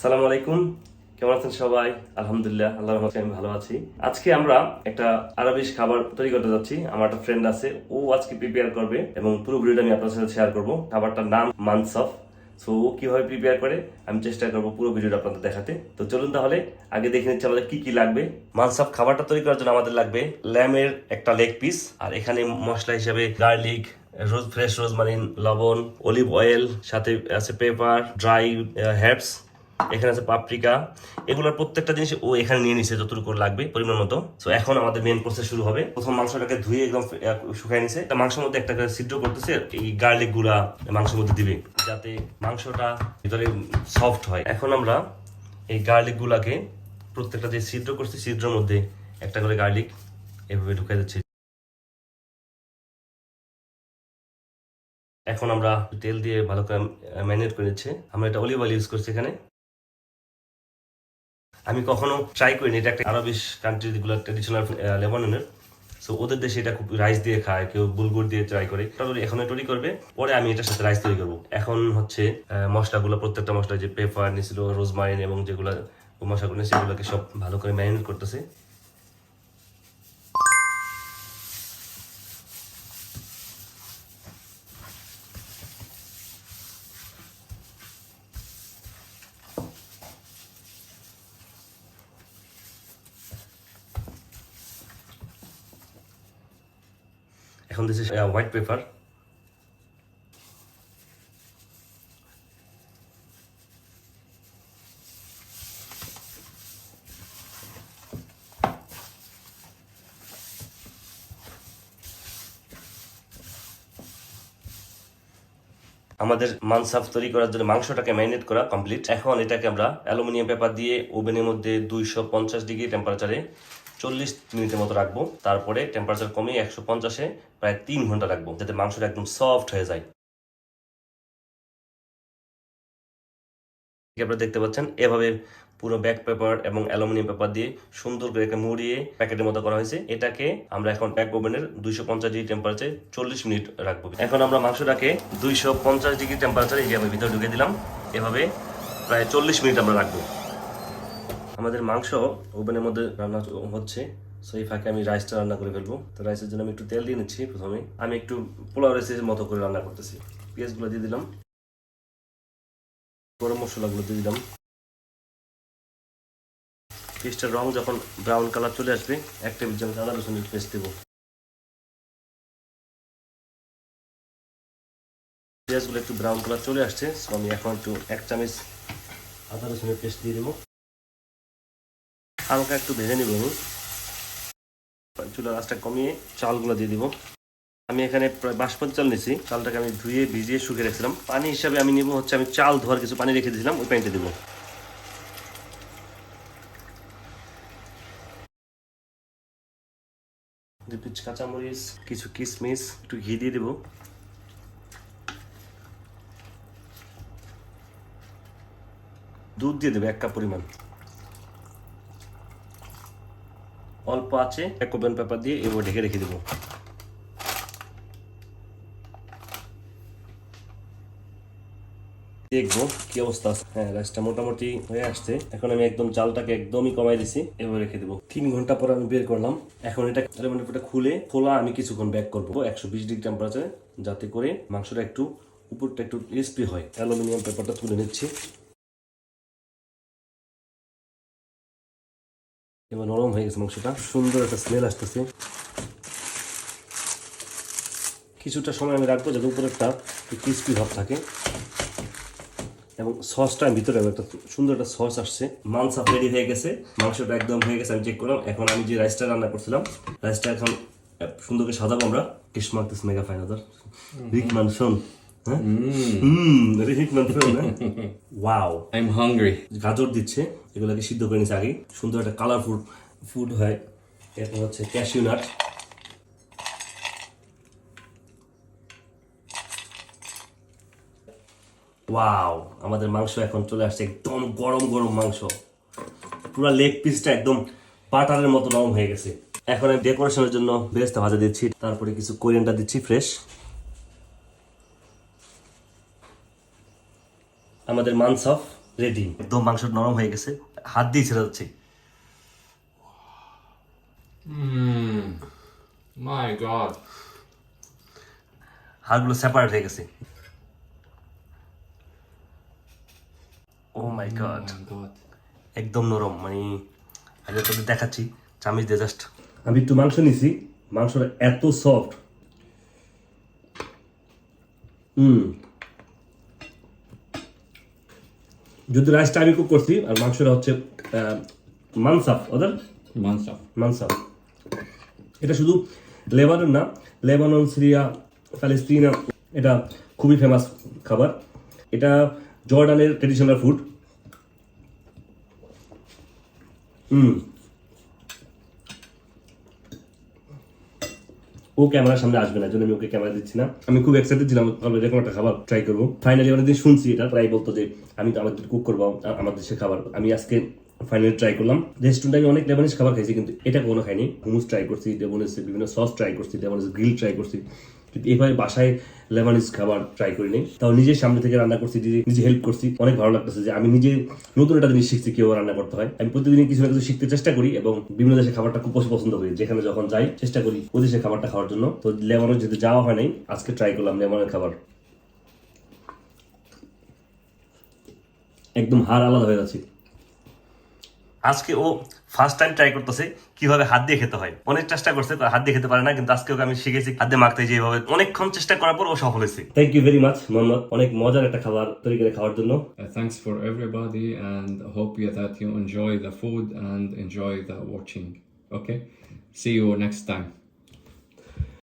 আসসালামু আলাইকুম, কেমন আছেন সবাই? আলহামদুলিল্লাহ, আল্লাহর রহমতে আমি ভালো আছি। আজকে আমরা একটা আরবিশ খাবার তৈরি করতে যাচ্ছি। আমার একটা ফ্রেন্ড আছে, ও আজকে প্রিপেয়ার করবে এবং পুরো ভিডিওটা আমি আপনার সাথে শেয়ার করব। খাবারটার নাম মানসাফ। সো ও কিভাবে প্রিপেয়ার করে আমি চেষ্টা করবো পুরো ভিডিওটা আপনাদের দেখাতে। তো চলুন তাহলে আগে দেখে নিচ্ছি আমাদের কি কি লাগবে। মানসাফ খাবারটা তৈরি করার জন্য আমাদের লাগবে ল্যামের একটা লেগ পিস, আর এখানে মশলা হিসেবে গার্লিক, ফ্রেশ রোজমারিন, লবণ, অলিভ অয়েল, সাথে আছে পেপার, ড্রাই হার্বস, এখানে আছে পাপরিকা। এগুলোর প্রত্যেকটা জিনিস ও এখানে নিয়ে নিছে যতটুকু লাগবে পরিমাণ মতো। তো এখন আমাদের মেন প্রসেস শুরু হবে। প্রথম মাংসটাকে ধুয়ে একদম শুকায় নিছে, মাংসের মধ্যে একটা ছিদ্র করতেছে, এই গার্লিক গুলা মাংসের মধ্যে দিবে যাতে মাংসটা ভিতরে সফট হয়। এখন আমরা এই গার্লিক গুলাকে প্রত্যেকটা যে ছিদ্র করছি ছিদ্রের মধ্যে একটা করে গার্লিক এভাবে ঢুকাই দিচ্ছি। এখন আমরা তেল দিয়ে ভালো করে ম্যারিনেট করে নিচ্ছি। আমরা এটা অলিভ অয়েল ইউজ করছি এখানে। আমি কখনো ট্রাই করিনি, এটা একটা আরবিশ কান্ট্রি যেগুলো ট্রেডিশনাল লেবাননের। সো ওদের দেশে এটা খুব রাইস দিয়ে খায়, কেউ বুলগুর দিয়ে ট্রাই করে। এখন তৈরি করবে, পরে আমি এটার সাথে রাইস তৈরি করবো। এখন হচ্ছে মশলাগুলো, প্রত্যেকটা মশলা যে পেপার নিয়েছিল, রোজমারিন এবং যেগুলো মশলাগুলো সেগুলোকে সব ভালো করে ম্যারিনেট করতেছে। এখন দিস হোয়াইট পেপার, আমাদের মানসাফ তৈরি করার জন্য মাংসটাকে ম্যারিনেট করা কমপ্লিট। এখন এটাকে আমরা অ্যালুমিনিয়াম পেপার দিয়ে ওভেনের মধ্যে 250 ডিগ্রি টেম্পারেচারে 40 মিনিটের মতো রাখবো। তারপরে টেম্পারেচার কমিয়ে 150-এ প্রায় 3 ঘন্টা রাখবো, যাতে মাংসটা একদম সফট হয়ে যায়। আপনারা দেখতে পাচ্ছেন এভাবে পুরো ব্যাক পেপার এবং অ্যালুমিনিয়াম পেপার দিয়ে সুন্দর করে একটা মুড়িয়ে প্যাকেটের মতো করা হয়েছে। এটাকে আমরা এখন ব্যাক ওভেনের 250 ডিগ্রি টেম্পারেচারে 40 মিনিট রাখবো। এখন আমরা মাংসটাকে 250 ডিগ্রি টেম্পারেচারে এইভাবে ভিতরে ঢুকে দিলাম। এভাবে প্রায় 40 মিনিট আমরা রাখবো। আমাদের মাংস ওভেনের মধ্যে রান্না হচ্ছে। সো এই ফাঁকে আমি রাইসটা রান্না করে ফেলবো। তো রাইসের জন্য আমি একটু তেল দিয়ে নিচ্ছি। প্রথমে আমি একটু পোলাও রাইসের মতো করে রান্না করতেছি। পেঁয়াজগুলো দিয়ে দিলাম, গরম মশলাগুলো দিয়ে দিলাম। পেস্টের রং যখন ব্রাউন কালার চলে আসবে, 1 টেবিল চামচ আদা রসুনের পেস্ট দেবো। পেঁয়াজগুলো একটু ব্রাউন কালার চলে আসছে, সো আমি এখন একটু 1 চামচ আদা রসুনের পেস্ট দিয়ে দেবো। হালকা একটু ভেজে নেব। আমি চুলার আঁচটা কমিয়ে চালগুলো দিয়ে দিব। আমি এখানে প্রায় বাসমতি চাল নিয়েছি। চালটাকে আমি ধুয়ে ভিজিয়ে শুকিয়ে রেখেছিলাম। পানি হিসাবে আমি নিব হচ্ছে, আমি চাল ধোয়ার কিছু পানি রেখে দিয়েছিলাম, ওই পানিটা দেবো। কাঁচামরিচ, কিছু কিশমিশ, একটু ঘি দিয়ে দেবো। দুধ দিয়ে দেবো 1 কাপ পরিমাণ। অল্প আছে কোকোপিন পেপার দিয়ে এবার ঢেকে রেখে দেবো। দেখবো কি অবস্থা আছে। হ্যাঁ, রাইসটা মোটামুটি হয়ে আসছে। এখন আমি একদম চালটাকে একদমই কমাই দিছি, এবার রেখে দেবো। 3 ঘন্টা পর আমি বের করলাম। এখন এটা খুলে খোলা আমি কিছুক্ষণ ব্যাক করবো 120 ডিগ্রি টেম্পারেচারে, যাতে করে মাংসটা একটু উপরটা একটু ক্রিস্পি হয়। অ্যালুমিনিয়াম পেপারটা তুলে নিচ্ছি। এবার নরম হয়ে গেছে মাংসটা, সুন্দর একটা স্মেল আসতেছে। কিছুটা সময় আমি রাখবো যাতে উপরেরটা ক্রিস্পি ভাব থাকে এবং সসটা ভিতরে একটা সুন্দর একটা সস আসছে। মানসাফ রেডি হয়ে গেছে, মাংসটা একদম হয়ে গেছে। আমি চেক করলাম। এখন আমি যে রাইসটা রান্না করছিলাম, রাইসটা এখন সুন্দর করে সাজাবো আমরা। কিসমাক দিস মেগা ফাইনাদার রিকমান শোন। হ্যাঁ, রিকমান শোন। Wow, I am hungry. গাজর দিচ্ছে, এগুলোকে সিদ্ধ করে নিচ্ছে আগে। সুন্দর একটা কালারফুল ফুড হয়। এরপর হচ্ছে ক্যাশিউ নাট। ওয়াও, আমাদের মাংস এখন চলে আসছে, একদম গরম গরম মাংস। পুরো লেগ পিসটা একদম বাটারের মতো নরম হয়ে গেছে। এখন আমি ডেকোরেশনের জন্য বেরেস্তা ভাজা দিচ্ছি, তারপরে কিছু কোরিয়ান্ডার দিচ্ছি ফ্রেশ। আমাদের মানসাফ রেডি, একদম মাংস নরম হয়ে গেছে, হাত দিয়ে ছেড়ে যাচ্ছে। My God. হাড়গুলো সেপারেট হয়ে গেছে। ও মাই গড, My God. একদম নরম, মানে আমি তোদের দেখাচ্ছি চামিচ দিয়ে জাস্ট। আমি একটু মাংস নিছি, মাংসটা এত সফট। যদি রাইসটা আমি কুক করছি আর মাংসটা হচ্ছে মানসাফ, ওদের MANSAF. মানসাফ। এটা শুধু লেবানন না, লেবানন, সিরিয়া, প্যালেস্তিনা এটা খুবই ফেমাস খাবার। এটা জর্ডানের ট্রেডিশনাল ফুড। ও ক্যামেরার সামনে আসবে না, জন্য আমি ওকে ক্যামেরা দিচ্ছি না। আমি খুব এক্সাইটেড ছিলাম এরকম একটা খাবার ট্রাই করবো। ফাইনালি অনেকদিন শুনছি এটা, প্রায় বলতো যে আমি তো আমাদের কুক করবো আমার দেশের খাবার। আমি আজকে ফাইনালি ট্রাই করলাম। রেস্টুরেন্টে আমি অনেক লেবানিজ খাবার খাইছি, কিন্তু এটা কোনো খাইনি। হুমুস ট্রাই করছি, লেবানিজের বিভিন্ন সস ট্রাই করছি, লেবানিজ গ্রিল ট্রাই করছি, কিন্তু এভাবে বাসায় লেবানিজ খাবার ট্রাই করিনি। তাও নিজের সামনে থেকে রান্না করছি, নিজে হেল্প করছি। অনেক ভালো লাগতেছে যে আমি নিজে নতুন একটা জিনিস শিখছি কিভাবে রান্না করতে হয়। আমি প্রতিদিন কিছু না কিছু শিখতে চেষ্টা করি এবং বিভিন্ন দেশের খাবারটা খুব পছন্দ করি। যেখানে যখন যাই চেষ্টা করি ওই দেশের খাবারটা খাওয়ার জন্য। তো লেবানন যেতে যাওয়া হয় নাই, আজকে ট্রাই করলাম লেবাননের খাবার। একদম হাড় আলাদা হয়ে যাচ্ছে। আজকে ও ফার্স্ট টাইম ট্রাই করতেছে কিভাবে হাত দিয়ে খেতে হয়। অনেক চেষ্টা করছে, হাত দিয়ে খেতে পারে না, কিন্তু আজকে ওকে আমি শিখেছি হাত দিয়ে মাখতে, যেভাবে অনেকক্ষণ চেষ্টা করার পর ও সফল হয়েছে। Thank you very much Mohammad, অনেক মজার একটা খাবার তৈরি করে খাওয়ার জন্য। Thanks for everybody, and hope that you enjoy the food and enjoy the watching. Okay, see you next time.